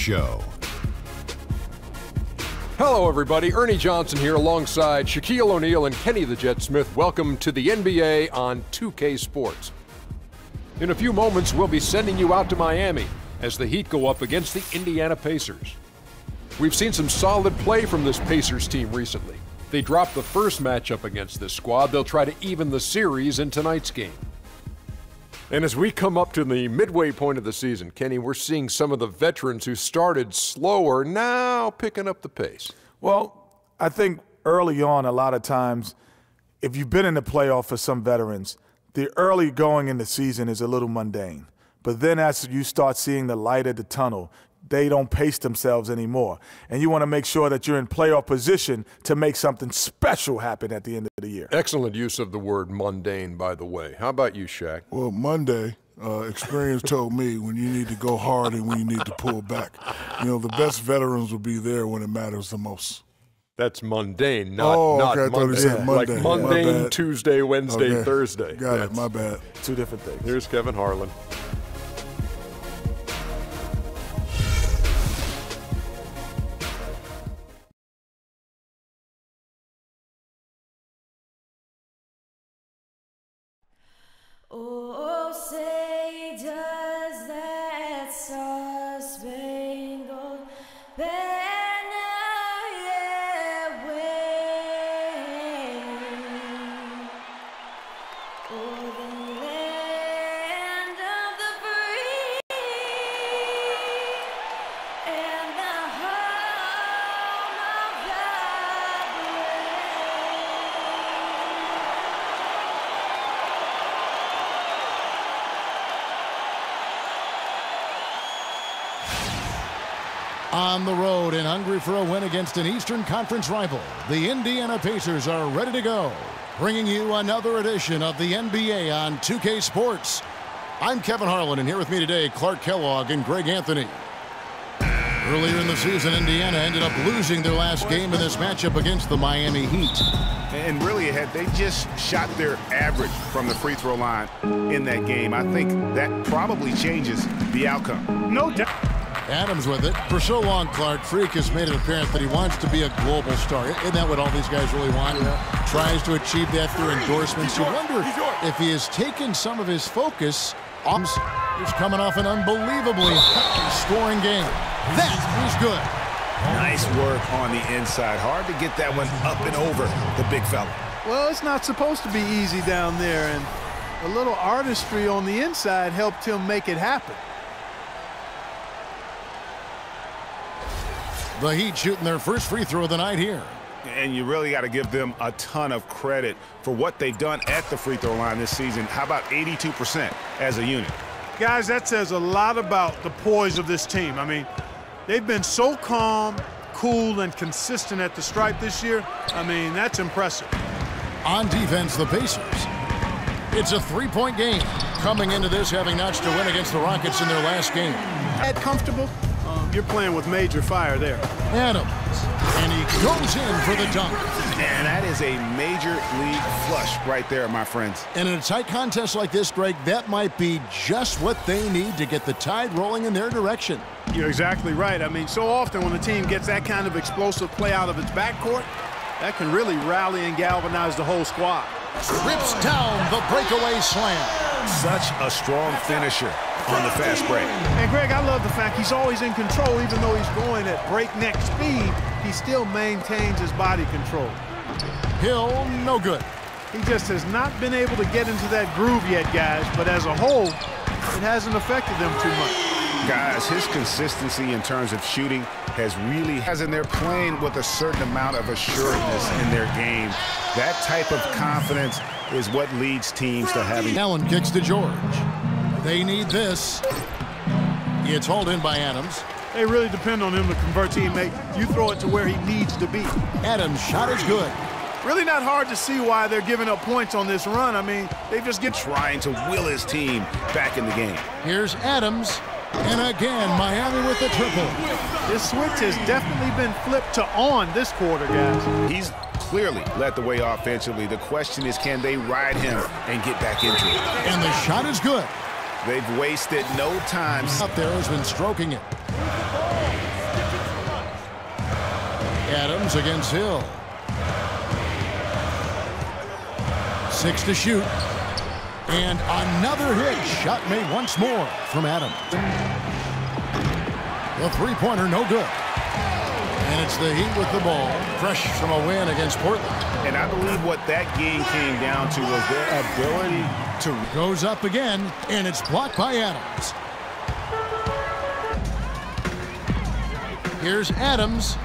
Show. Hello, everybody. Ernie Johnson here alongside Shaquille O'Neal and Kenny the Jet Smith. Welcome to the NBA on 2K Sports. In a few moments, we'll be sending you out to Miami as the Heat go up against the Indiana Pacers. We've seen some solid play from this Pacers team recently. They dropped the first matchup against this squad. They'll try to even the series in tonight's game. And as we come up to the midway point of the season, Kenny, we're seeing some of the veterans who started slower now picking up the pace. Well, I think early on, a lot of times, if you've been in the playoff for some veterans, the early going in the season is a little mundane. But then as you start seeing the light at the tunnel, they don't pace themselves anymore. And you want to make sure that you're in playoff position to make something special happen at the end of the year. Excellent use of the word mundane, by the way. How about you, Shaq? Well, Monday, experience told me when you need to go hard and when you need to pull back. You know, the best veterans will be there when it matters the most. That's mundane, not okay, I thought Monday. he said Monday. Like mundane, Tuesday, Wednesday, Okay. Thursday. Got it, my bad. Two different things. Here's Kevin Harlan. Oh, say does that star-spangled banner yet wave o'er the land of the free and the home of the brave. On the road and hungry for a win against an Eastern Conference rival, the Indiana Pacers are ready to go, bringing you another edition of the NBA on 2K Sports. I'm Kevin Harlan, and here with me today, Clark Kellogg and Greg Anthony. Earlier in the season, Indiana ended up losing their last game in this matchup against the Miami Heat. And really, they just shot their average from the free throw line in that game. I think that probably changes the outcome. No doubt. Adams with it. For so long, Clark, Freak has made it apparent that he wants to be a global star. Isn't that what all these guys really want? Yeah. Tries to achieve that through endorsements. You wonder if he has taken some of his focus. He's coming off an unbelievably scoring game. That is good. Nice work on the inside. Hard to get that one up and over the big fella. Well, it's not supposed to be easy down there, and a little artistry on the inside helped him make it happen. The Heat shooting their first free throw of the night here. And you really got to give them a ton of credit for what they've done at the free throw line this season. How about 82% as a unit? Guys, that says a lot about the poise of this team. I mean, they've been so calm, cool, and consistent at the stripe this year. I mean, that's impressive. On defense, the Pacers. It's a three-point game. Coming into this, having notched a win against the Rockets in their last game. That comfortable? You're playing with major fire there. Adams, and he goes in for the dunk. And that is a major league flush right there, my friends. And in a tight contest like this, Greg, that might be just what they need to get the tide rolling in their direction. You're exactly right. I mean, so often when a team gets that kind of explosive play out of its backcourt, that can really rally and galvanize the whole squad. Rips down the breakaway slam. Such a strong finisher on the fast break. And Greg, I love the fact he's always in control. Even though he's going at breakneck speed, he still maintains his body control. Hill, no good. He just has not been able to get into that groove yet, guys. But as a whole, it hasn't affected them too much. Guys, his consistency in terms of shooting and they're playing with a certain amount of assuredness in their game. That type of confidence is what leads teams to having. Allen kicks to George. They need this. It's hauled in by Adams. They really depend on him to convert, teammate. You throw it to where he needs to be. Adams' shot is good. Really not hard to see why they're giving up points on this run. I mean, they just get trying to will his team back in the game. Here's Adams. And again, Miami with the triple. This switch has definitely been flipped to on this quarter, guys. He's clearly led the way offensively. The question is, can they ride him and get back into it? And the shot is good. They've wasted no time. Out there has been stroking it. Adams against Hill. 6 to shoot. And another hit. Shot made once more from Adams. The three-pointer, no good. And it's the Heat with the ball, fresh from a win against Portland. And I believe what that game came down to was their ability to... Goes up again, and it's blocked by Adams. Here's Adams,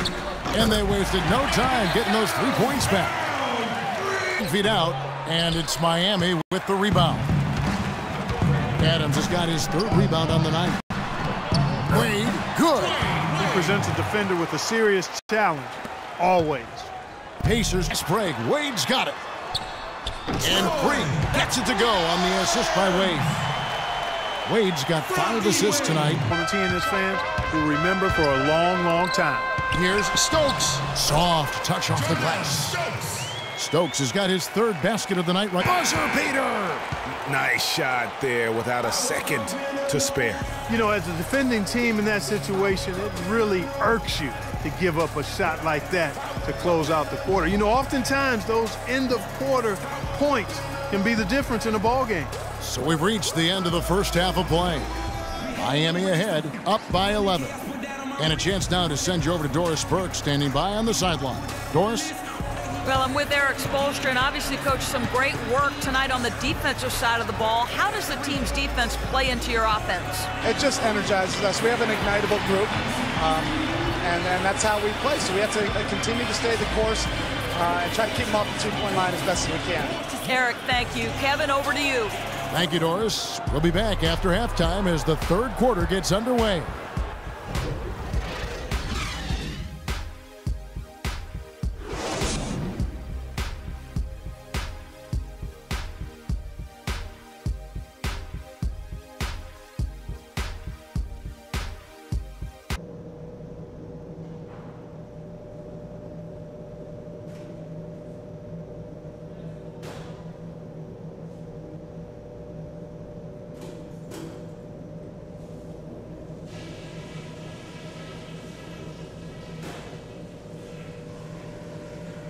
and they wasted no time getting those 3 points back. 3 feet out, and it's Miami with the rebound. Adams has got his 3rd rebound on the night. Wade, good. He presents a defender with a serious challenge, always. Pacers Sprague. Wade's got it. And Green gets it to go on the assist by Wade. Wade's got 5 assists tonight. On the T and his fans will remember for a long, long time. Here's Stokes. Soft touch off the glass. Stokes has got his 3rd basket of the night. Right. Buzzer beater. Nice shot there without a second to spare. You know, as a defending team in that situation, it really irks you to give up a shot like that to close out the quarter. You know, oftentimes those end-of-quarter points can be the difference in a ball game. So we've reached the end of the first half of play. Miami ahead, up by 11. And a chance now to send you over to Doris Burke, standing by on the sideline. Doris? Well, I'm with Eric Spoelstra, and obviously, Coach, some great work tonight on the defensive side of the ball. How does the team's defense play into your offense? It just energizes us. We have an ignitable group, and that's how we play. So we have to continue to stay the course and try to keep them off the 2-point line as best as we can. Eric, thank you. Kevin, over to you. Thank you, Doris. We'll be back after halftime as the 3rd quarter gets underway.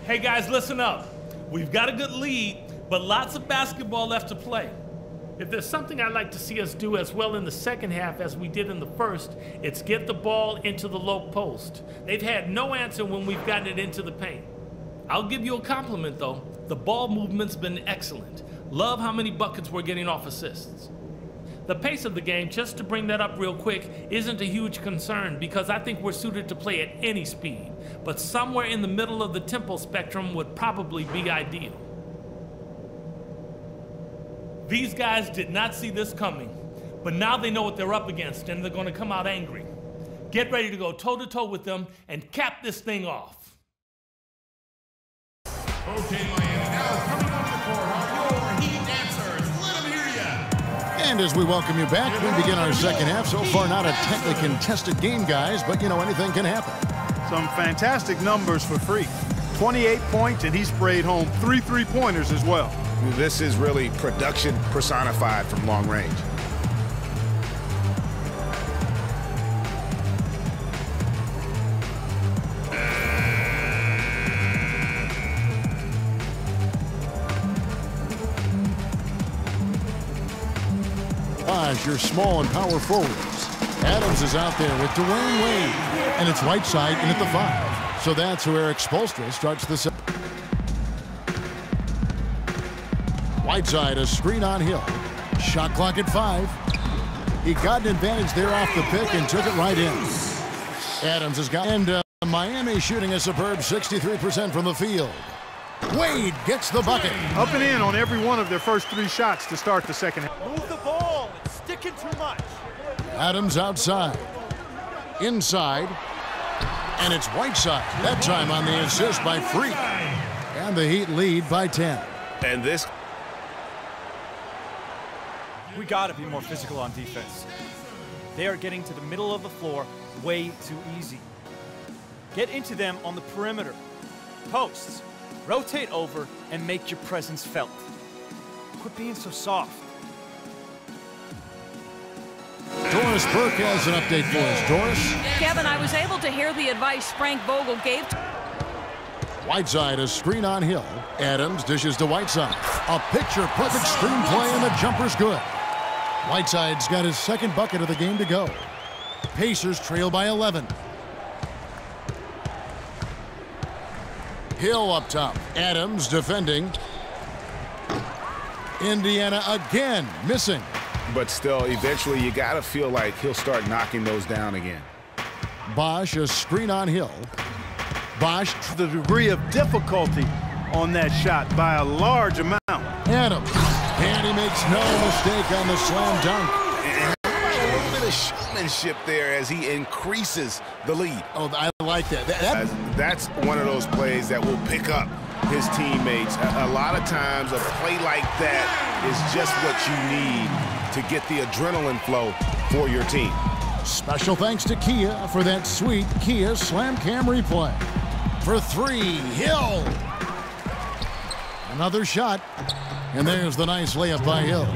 Hey guys, listen up. We've got a good lead, but lots of basketball left to play. If there's something I'd like to see us do as well in the second half as we did in the first, it's get the ball into the low post. They've had no answer when we've gotten it into the paint. I'll give you a compliment though. The ball movement's been excellent. Love how many buckets we're getting off assists. The pace of the game, just to bring that up real quick, isn't a huge concern because I think we're suited to play at any speed. But somewhere in the middle of the tempo spectrum would probably be ideal. These guys did not see this coming, but now they know what they're up against and they're going to come out angry. Get ready to go toe-to-toe with them and cap this thing off. Okay, Miami, now coming on the court are your Heat dancers. Let them hear ya. And as we welcome you back, we begin our second half. So far, not a tightly contested game, guys, but you know, anything can happen. Some fantastic numbers for Freak. 28 points, and he sprayed home 3 3-pointers as well. This is really production personified from long range. Your small and power forwards. Adams is out there with Dwayne Wade, and it's Whiteside in at the 5. So that's who Eric Spoelstra starts the set. Whiteside, a screen on Hill. Shot clock at 5. He got an advantage there off the pick and took it right in. Adams has got, and Miami shooting a superb 63% from the field. Wade gets the bucket. Up and in on every one of their first 3 shots to start the second half. Move the ball. It's sticking too much. Adams outside. Inside. And it's Whiteside. That time on the assist by Freak. And the Heat lead by 10. And this... We got to be more physical on defense. They are getting to the middle of the floor way too easy. Get into them on the perimeter. Posts. Rotate over and make your presence felt. Quit being so soft. Doris Burke has an update for us. Doris? Kevin, I was able to hear the advice Frank Vogel gave. Whiteside, a screen on Hill. Adams dishes to Whiteside. A picture-perfect screenplay, and the jumper's good. Whiteside's got his second bucket of the game to go. Pacers trail by 11. Hill up top. Adams defending. Indiana again missing. But still, eventually you got to feel like he'll start knocking those down again. Bosch, a screen on Hill. Bosch. The degree of difficulty on that shot by a large amount. Adams. And he makes no mistake on the slam dunk. And a little bit of showmanship there as he increases the lead. Oh, I like that. That's one of those plays that will pick up his teammates. A lot of times a play like that is just what you need to get the adrenaline flow for your team. Special thanks to Kia for that sweet Kia Slam Cam replay. For three, Hill. Another shot. And there's the nice layup by Hill.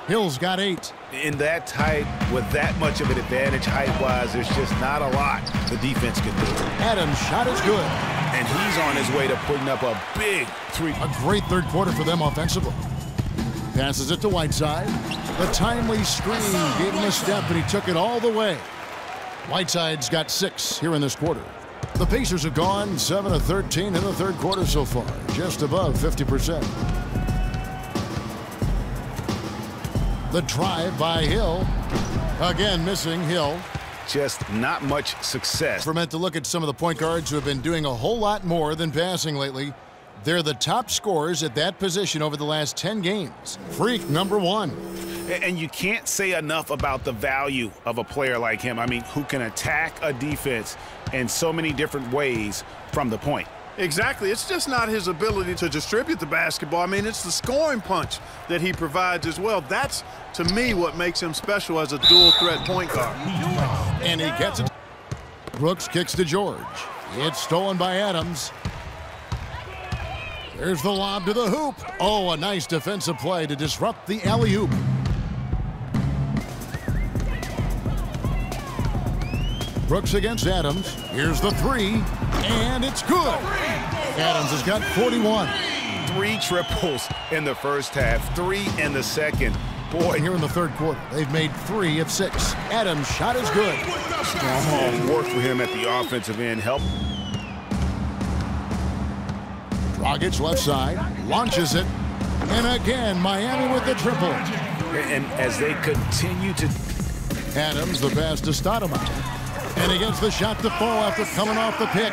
Hill's got 8. In that tight, with that much of an advantage height-wise, there's just not a lot the defense can do. Adams' shot is good. And he's on his way to putting up a big three. A great third quarter for them offensively. Passes it to Whiteside. The timely screen gave him a step, and he took it all the way. Whiteside's got 6 here in this quarter. The Pacers have gone 7 of 13 in the third quarter so far, just above 50%. The drive by Hill. Again, missing Hill. Just not much success. We're meant to look at some of the point guards who have been doing a whole lot more than passing lately. They're the top scorers at that position over the last 10 games. Freak number 1. And you can't say enough about the value of a player like him. I mean, who can attack a defense in so many different ways from the point. Exactly. It's just not his ability to distribute the basketball. I mean, it's the scoring punch that he provides as well. That's, to me, what makes him special as a dual-threat point guard. And he gets it. Brooks kicks to George. It's stolen by Adams. There's the lob to the hoop. Oh, a nice defensive play to disrupt the alley-oop. Brooks against Adams. Here's the 3, and it's good. Adams has got 41. 3 triples in the first half, 3 in the second. Boy, here in the third quarter, they've made 3 of 6. Adams' shot is good. Strong work for him at the offensive end. Help. Dragic left side, launches it, and again, Miami with the triple. And as they continue to... Adams, the pass to Stoudemire. And he gets the shot to fall after coming off the pick.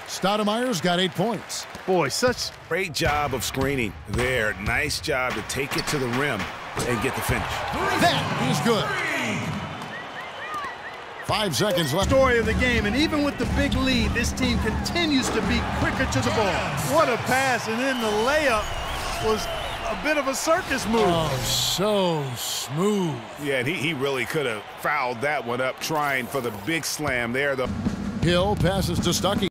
Stoudemire's got 8 points. Boy, such great job of screening there. Nice job to take it to the rim and get the finish. That is good. 5 seconds left. Story of the game, and even with the big lead, this team continues to be quicker to the ball. What a pass, and then the layup was a bit of a circus move. Oh, so smooth. Yeah, and he really could have fouled that one up trying for the big slam there. Hill passes to Stuckey.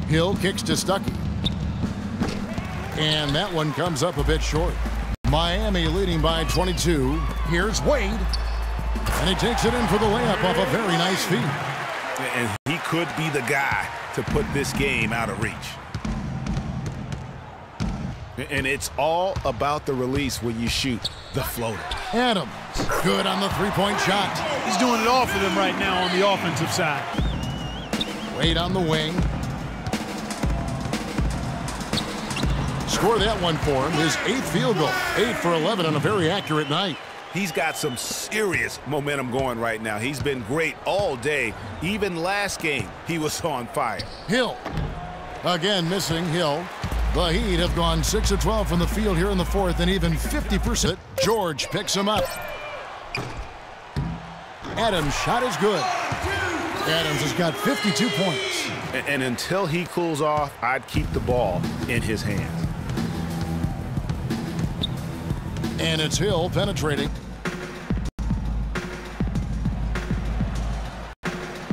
Hill kicks to Stuckey. And that one comes up a bit short. Miami leading by 22. Here's Wade. And he takes it in for the layup off a very nice feed. And he could be the guy to put this game out of reach. And it's all about the release when you shoot the floater. Adams, good on the three-point shot. He's doing it all for them right now on the offensive side. Wade on the wing. Score that one for him, his 8th field goal. 8 for 11 on a very accurate night. He's got some serious momentum going right now. He's been great all day. Even last game, he was on fire. Hill, again missing Hill. The Heat have gone 6 of 12 from the field here in the fourth, and even 50%. George picks him up. Adams' shot is good. Adams has got 52 points. And until he cools off, I'd keep the ball in his hands. And it's Hill penetrating.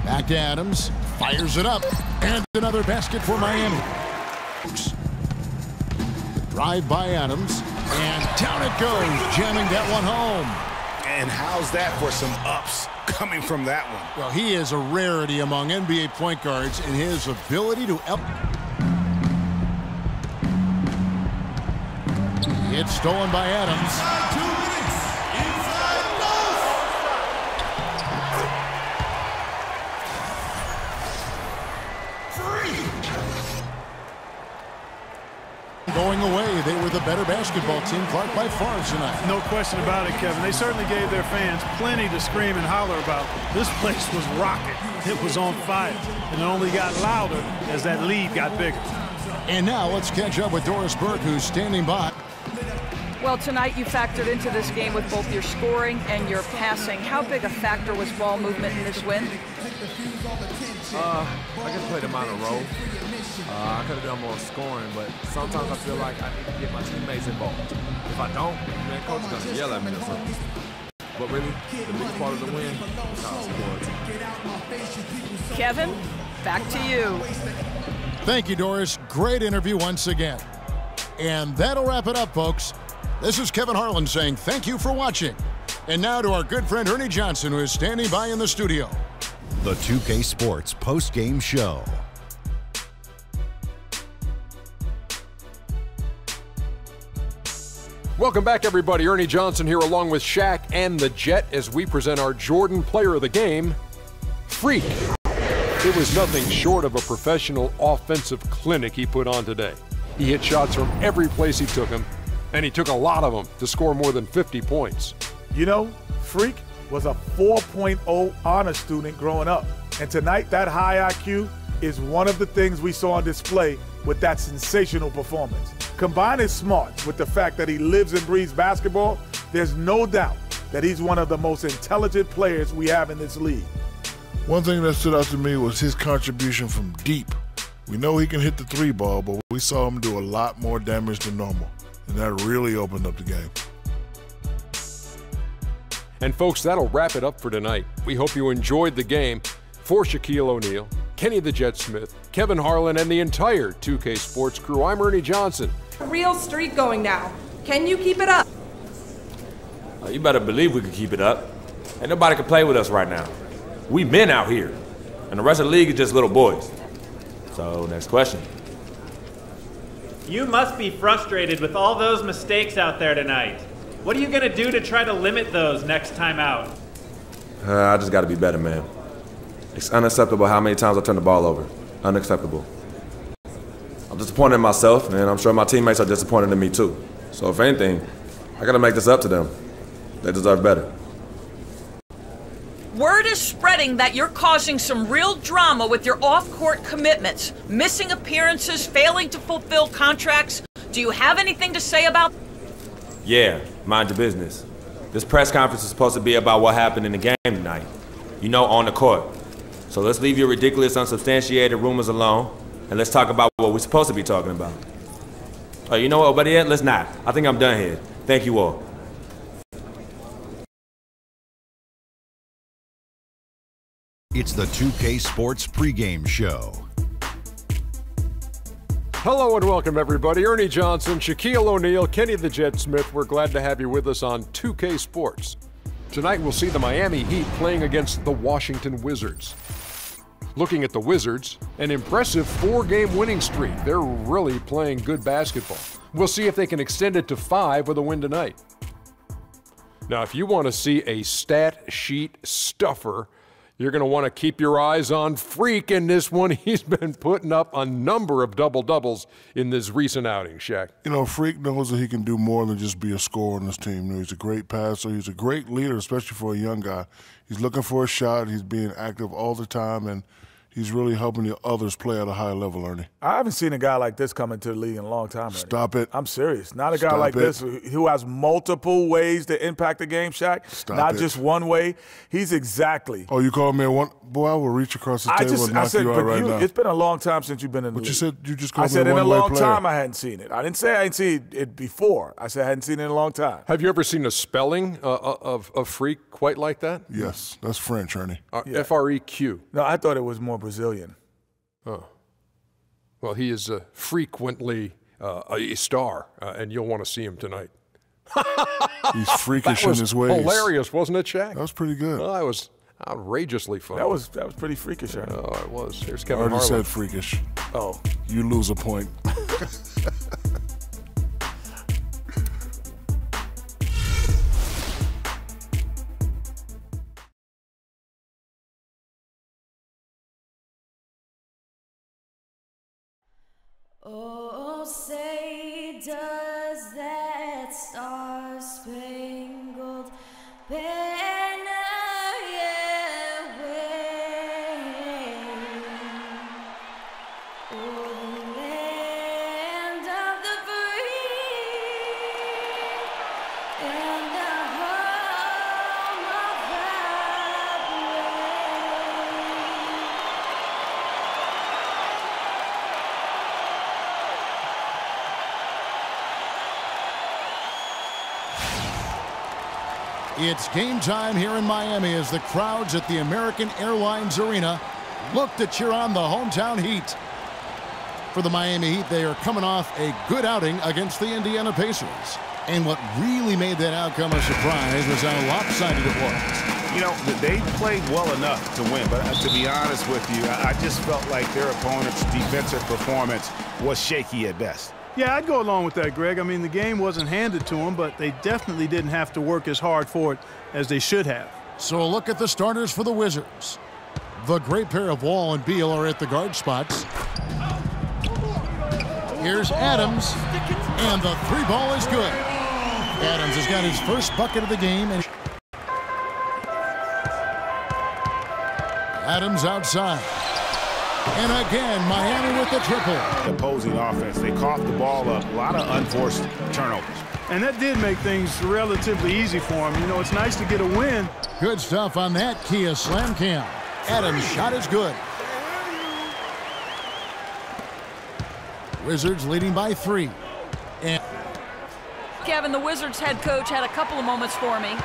Back to Adams. Fires it up. And another basket for Miami. Drive by Adams. And down it goes. Jamming that one home. And how's that for some ups coming from that one. Well, he is a rarity among NBA point guards in his ability to It's stolen by Adams. Going away, they were the better basketball team, Clark, by far tonight. No question about it, Kevin. They certainly gave their fans plenty to scream and holler about. This place was rocking. It was on fire. And it only got louder as that lead got bigger. And now let's catch up with Doris Burke, who's standing by. Well, tonight you factored into this game with both your scoring and your passing. How big a factor was ball movement in this win? I just played a minor role. I could have done more scoring, but sometimes I feel like I need to get my teammates involved. If I don't, man, coach is going to yell at me or something. But really, the biggest part of the win is how I scored. Kevin, back to you. Thank you, Doris. Great interview once again. And that'll wrap it up, folks. This is Kevin Harlan saying thank you for watching. And now to our good friend Ernie Johnson, who is standing by in the studio. The 2K Sports post-game show. Welcome back, everybody. Ernie Johnson here along with Shaq and the Jet as we present our Jordan Player of the Game, Freak. It was nothing short of a professional offensive clinic he put on today. He hit shots from every place he took them, and he took a lot of them to score more than 50 points. You know, Freak was a 4.0 honor student growing up. And tonight, that high IQ is one of the things we saw on display with that sensational performance. Combine his smarts with the fact that he lives and breathes basketball, there's no doubt that he's one of the most intelligent players we have in this league. One thing that stood out to me was his contribution from deep. We know he can hit the three ball, but we saw him do a lot more damage than normal, and that really opened up the game. And folks, that'll wrap it up for tonight. We hope you enjoyed the game. For Shaquille O'Neal, Kenny the Jet Smith, Kevin Harlan, and the entire 2K Sports crew, I'm Ernie Johnson. Real streak going now. Can you keep it up? You better believe we can keep it up. Ain't nobody can play with us right now. We men out here, and the rest of the league is just little boys. So, next question. You must be frustrated with all those mistakes out there tonight. What are you going to do to try to limit those next time out? I just got to be better, man. It's unacceptable how many times I turn the ball over. Unacceptable. I'm disappointed in myself, and I'm sure my teammates are disappointed in me too. So if anything, I got to make this up to them. They deserve better. Word is spreading that you're causing some real drama with your off-court commitments, missing appearances, failing to fulfill contracts. Do you have anything to say about? Yeah, mind your business. This press conference is supposed to be about what happened in the game tonight. You know, on the court. So let's leave your ridiculous, unsubstantiated rumors alone, and let's talk about what we're supposed to be talking about. Oh, you know what, better yet, let's not. I think I'm done here. Thank you all. It's the 2K Sports pregame show. Hello and welcome, everybody. Ernie Johnson, Shaquille O'Neal, Kenny the Jet Smith. We're glad to have you with us on 2K Sports. Tonight we'll see the Miami Heat playing against the Washington Wizards. Looking at the Wizards, an impressive 4-game winning streak. They're really playing good basketball. We'll see if they can extend it to 5 with a win tonight. Now, if you want to see a stat sheet stuffer, you're going to want to keep your eyes on Freak in this one. He's been putting up a number of double-doubles in this recent outing, Shaq. You know, Freak knows that he can do more than just be a scorer on this team. You know, he's a great passer. He's a great leader, especially for a young guy. He's looking for a shot. He's being active all the time, and he's really helping the others play at a high level, Ernie. I haven't seen a guy like this come into the league in a long time, Ernie. Stop it. I'm serious. Not a guy like this who has multiple ways to impact the game, Shaq. Not just one way. He's exactly. Oh, you called me a one? Boy, I will reach across the table and knock you out right now. It's been a long time since you've been in the league. But you said you just called me a one-way player. I said in a long time I hadn't seen it. I didn't say I hadn't seen it before. I said I hadn't seen it in a long time. Have you ever seen a spelling of Freak quite like that? Yes. That's French, Ernie. F-R-E-Q. No, I thought it was more Brazilian. Oh. Well, he is frequently a star, and you'll want to see him tonight. He's freakish in his ways. Hilarious, wasn't it, Shaq? That was pretty good. Well, I was Outrageously fun. That was pretty freakish, Ernie. Oh, it was. Here's I Kevin already Harlan. said freakish. Oh. You lose a point. Oh, say does that star-spangled banner yet wave o'er the land of the free and the home of the It's game time here in Miami as the crowds at the American Airlines Arena look to cheer on the hometown Heat. For the Miami Heat, they are coming off a good outing against the Indiana Pacers. And what really made that outcome a surprise was how lopsided it was. You know, they played well enough to win, but to be honest with you, I just felt like their opponent's defensive performance was shaky at best. Yeah, I'd go along with that, Greg. I mean, the game wasn't handed to them, but they definitely didn't have to work as hard for it as they should have. So a look at the starters for the Wizards. The great pair of Wall and Beal are at the guard spots. Here's Adams, and the three ball is good. Adams has got his first bucket of the game. And Adams outside. And again, Miami with the triple. The opposing offense, they coughed the ball up. A lot of unforced turnovers. And that did make things relatively easy for them. You know, it's nice to get a win. Good stuff on that Kia slam cam. Adams' shot is good. Wizards leading by 3. And Kevin, the Wizards head coach had a couple of moments for me.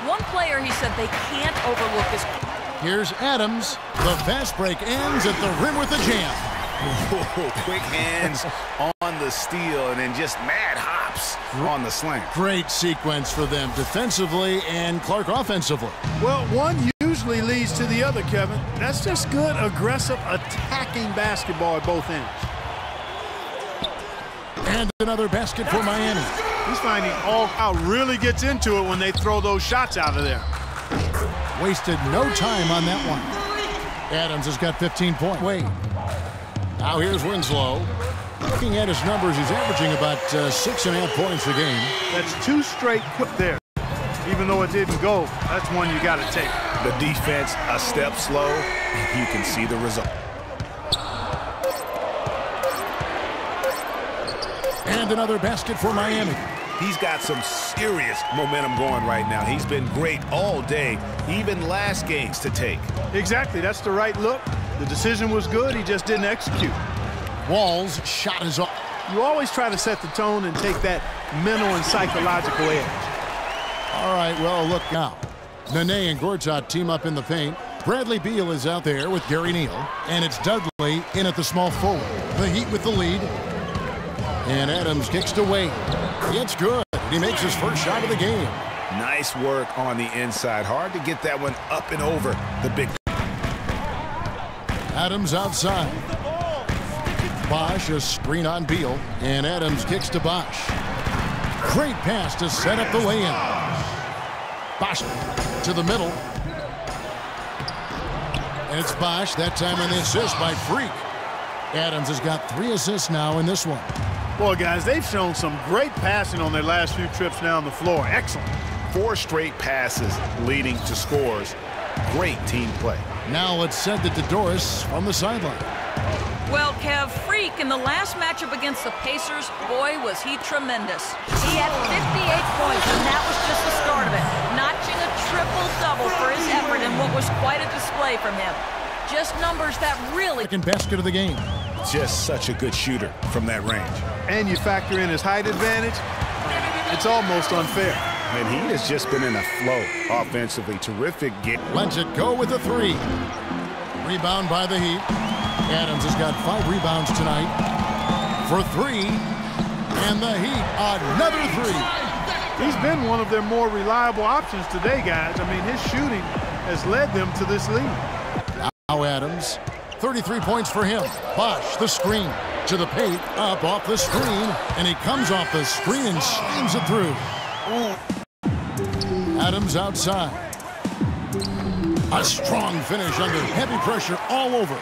One player, he said, they can't overlook is... Here's Adams. The fast break ends at the rim with a jam. Quick hands on the steal and then just mad hops on the slam. Great sequence for them defensively and Clark offensively. Well, one usually leads to the other, Kevin. That's just good, aggressive, attacking basketball at both ends. And another basket for Miami. He's finding all out really gets into it when they throw those shots out of there. Wasted no time on that one. Adams has got 15 points. Wait. Now here's Winslow. Looking at his numbers, he's averaging about 6.5 points a game. That's 2 straight quick there. Even though it didn't go, that's one you got to take. The defense a step slow, and you can see the result. And another basket for Miami. He's got some serious momentum going right now. He's been great all day, even last games to take. Exactly, that's the right look. The decision was good, he just didn't execute. Wall's shot is off. You always try to set the tone and take that mental and psychological edge. All right, well, look now. Nene and Gortat team up in the paint. Bradley Beal is out there with Gary Neal. And it's Dudley in at the small forward. The Heat with the lead. And Adams kicks to Wade. It's good. He makes his first shot of the game. Nice work on the inside. Hard to get that one up and over the big. Adams outside. Bosch, a screen on Beal. And Adams kicks to Bosch. Great pass to set up the lay-in. Bosch to the middle. And it's Bosch, that time on the assist by Freak. Adams has got 3 assists now in this one. Boy, guys, they've shown some great passing on their last few trips down the floor. Excellent. 4 straight passes leading to scores. Great team play. Now let's send it to Doris from the sideline. Well, Kev, Freak in the last matchup against the Pacers, boy, was he tremendous. He had 58 points, and that was just the start of it. Notching a triple-double for his effort in what was quite a display from him. Just numbers that really... Second basket of the game. Just such a good shooter from that range. And you factor in his height advantage, it's almost unfair. And he has just been in a flow offensively. Terrific game. Lets it go with a 3. Rebound by the Heat. Adams has got 5 rebounds tonight for 3. And the Heat, another 3. He's been one of their more reliable options today, guys. I mean, his shooting has led them to this lead. Now Adams, 33 points for him. Bosch, the screen, to the paint, up off the screen, and he comes off the screen and slams it through. Adams outside. A strong finish under heavy pressure all over.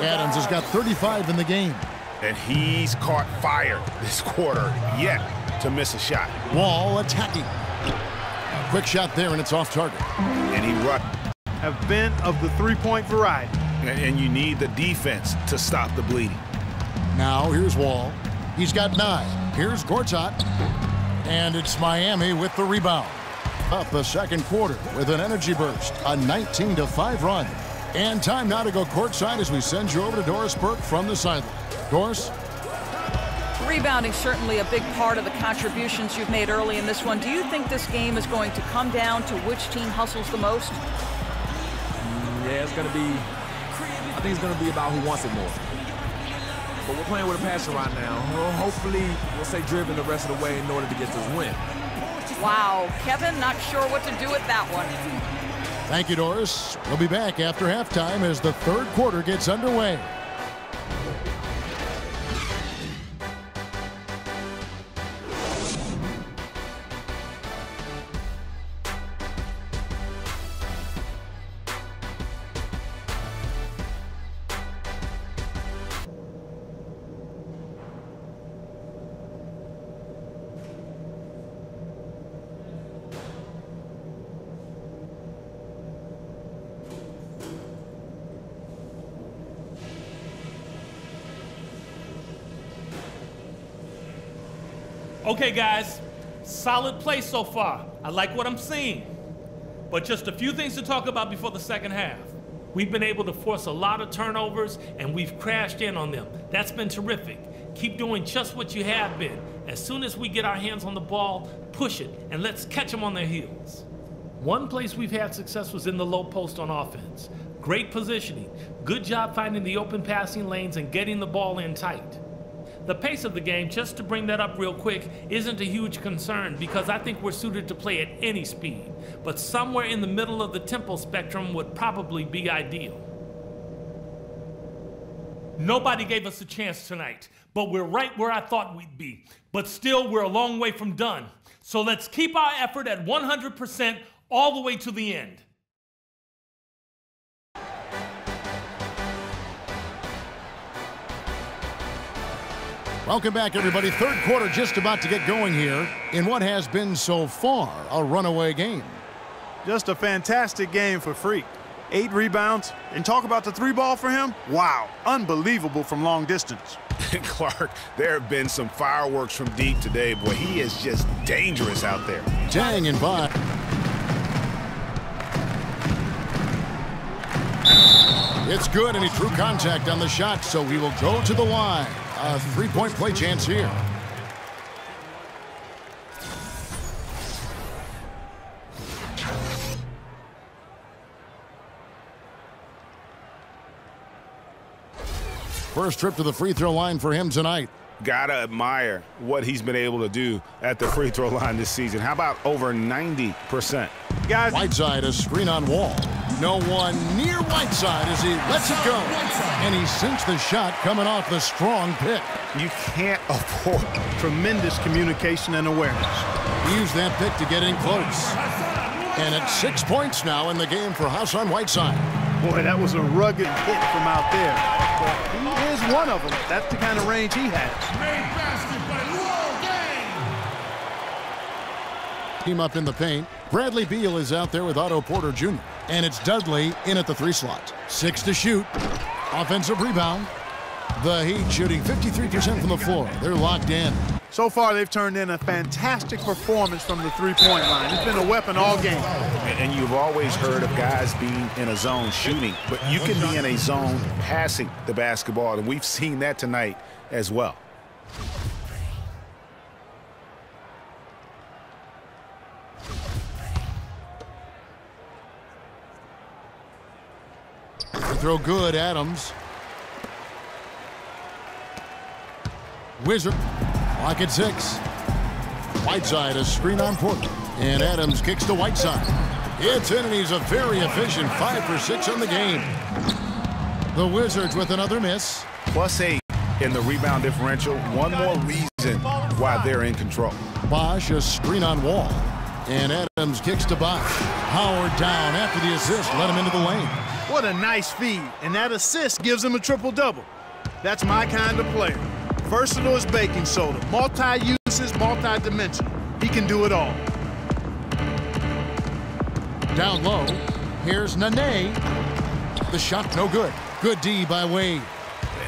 Adams has got 35 in the game. And he's caught fire this quarter, yet to miss a shot. Wall attacking. A quick shot there, and it's off target. And he rushed. Have been of the three-point variety. And you need the defense to stop the bleeding. Now here's Wall. He's got 9. Here's Gortat. And it's Miami with the rebound. Up the second quarter with an energy burst. A 19-5 run. And time now to go courtside as we send you over to Doris Burke from the sideline. Doris? Rebounding certainly a big part of the contributions you've made early in this one. Do you think this game is going to come down to which team hustles the most? Yeah, it's going to be, I think it's going to be about who wants it more. But we're playing with a passion right now. Hopefully, we'll stay driven the rest of the way in order to get this win. Wow, Kevin, not sure what to do with that one. Thank you, Doris. We'll be back after halftime as the third quarter gets underway. Okay, guys, solid play so far. I like what I'm seeing. But just a few things to talk about before the second half. We've been able to force a lot of turnovers, and we've crashed in on them. That's been terrific. Keep doing just what you have been. As soon as we get our hands on the ball, push it, and let's catch them on their heels. One place we've had success was in the low post on offense. Great positioning. Good job finding the open passing lanes and getting the ball in tight. The pace of the game, just to bring that up real quick, isn't a huge concern because I think we're suited to play at any speed. But somewhere in the middle of the tempo spectrum would probably be ideal. Nobody gave us a chance tonight, but we're right where I thought we'd be. But still, we're a long way from done. So let's keep our effort at 100% all the way to the end. Welcome back, everybody. Third quarter just about to get going here in what has been so far a runaway game. Just a fantastic game for Freak. 8 rebounds, and talk about the 3-ball for him. Wow, unbelievable from long distance. Clark, there have been some fireworks from deep today. Boy, he is just dangerous out there. Tang and by. It's good, and he drew contact on the shot, so he will go to the line. A 3-point play chance here. First trip to the free throw line for him tonight. Gotta admire what he's been able to do at the free throw line this season. How about over 90%? Guys, Whiteside, a screen on Wall. No one near Whiteside as he lets it go. And he sinks the shot coming off the strong pick. You can't afford tremendous communication and awareness. Use that pick to get in close. And it's 6 points now in the game for Hassan Whiteside. Boy, that was a rugged hit from out there. But he is one of them. That's the kind of range he has. Made basket by Lowell Gang. Team up in the paint. Bradley Beal is out there with Otto Porter Jr. And it's Dudley in at the 3 slot. 6 to shoot. Offensive rebound. The Heat shooting 53% from the floor. They're locked in. So far, they've turned in a fantastic performance from the 3-point line. It's been a weapon all game. And you've always heard of guys being in a zone shooting, but you can be in a zone passing the basketball, and we've seen that tonight as well. Throw good, Adams. Wizard. Lock at 6. Whiteside, a screen on Portland. And Adams kicks to Whiteside. It's in, and he's a very efficient 5 for 6 on the game. The Wizards with another miss. +8 in the rebound differential. One more reason why they're in control. Bosch, a screen on Wall. And Adams kicks to Bosch. Howard down after the assist. Let him into the lane. What a nice feed. And that assist gives him a triple-double. That's my kind of player. Versatile as baking soda. Multi-uses, multi-dimensional. He can do it all. Down low. Here's Nene. The shot no good. Good D by Wade.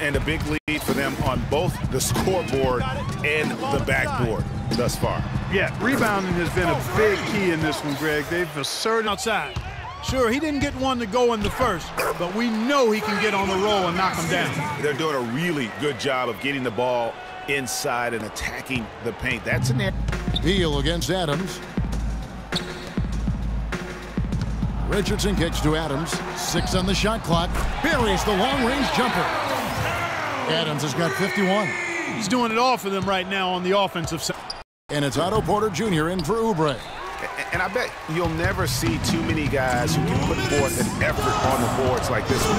And a big lead for them on both the scoreboard and the backboard thus far. Yeah, rebounding has been a big key in this one, Greg. They've asserted outside. Sure, he didn't get one to go in the first, but we know he can get on the roll and knock him down. They're doing a really good job of getting the ball inside and attacking the paint. That's an area. Deal against Adams. Richardson kicks to Adams. 6 on the shot clock. Buries the long-range jumper. Adams has got 51. He's doing it all for them right now on the offensive side. And it's Otto Porter Jr. in for Oubre. And I bet you'll never see too many guys who can put forth an effort on the boards like this one.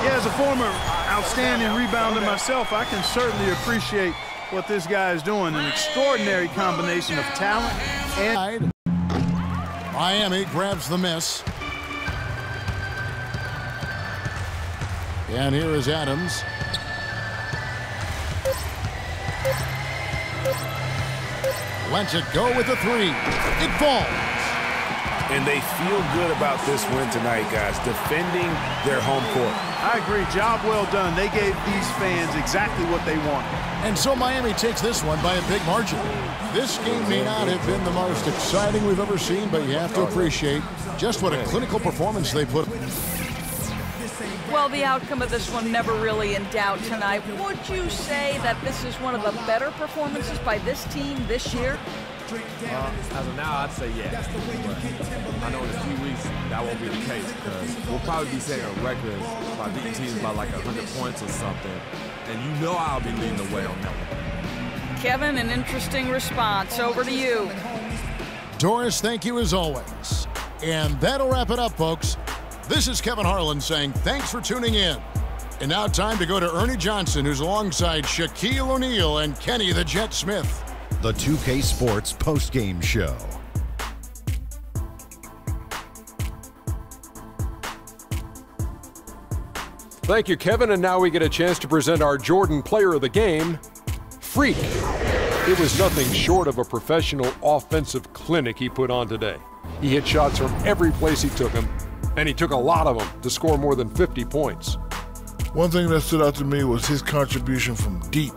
Yeah, as a former outstanding rebounder myself, I can certainly appreciate what this guy is doing. An extraordinary combination of talent and... Miami grabs the miss. And here is Adams. Lets it go with the 3. It falls. And they feel good about this win tonight, guys, defending their home court. I agree. Job well done. They gave these fans exactly what they wanted. And so Miami takes this one by a big margin. This game may not have been the most exciting we've ever seen, but you have to appreciate just what a clinical performance they put. Well, the outcome of this one never really in doubt tonight. Would you say that this is one of the better performances by this team this year? As of now, I'd say yes. But I know in a few weeks that won't be the case because we'll probably be setting a record by beating teams by like 100 points or something. And you know I'll be leading the way on that one. Kevin, an interesting response. Over to you. Doris, thank you as always. And that'll wrap it up, folks. This is Kevin Harlan saying thanks for tuning in. And now time to go to Ernie Johnson, who's alongside Shaquille O'Neal and Kenny the Jet Smith. The 2K Sports postgame show. Thank you, Kevin. And now we get a chance to present our Jordan Player of the Game, Freak. It was nothing short of a professional offensive clinic he put on today. He hit shots from every place he took them, and he took a lot of them to score more than 50 points. One thing that stood out to me was his contribution from deep.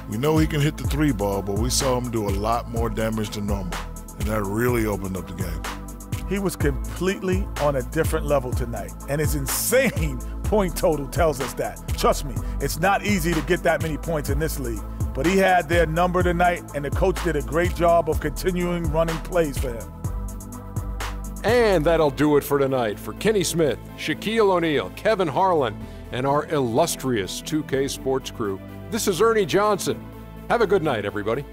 We know he can hit the 3 ball, but we saw him do a lot more damage than normal, and that really opened up the game. He was completely on a different level tonight, and his insane point total tells us that. Trust me, it's not easy to get that many points in this league, but he had their number tonight, and the coach did a great job of continuing running plays for him. And that'll do it for tonight. For Kenny Smith, Shaquille O'Neal, Kevin Harlan, and our illustrious 2K Sports crew, this is Ernie Johnson. Have a good night, everybody.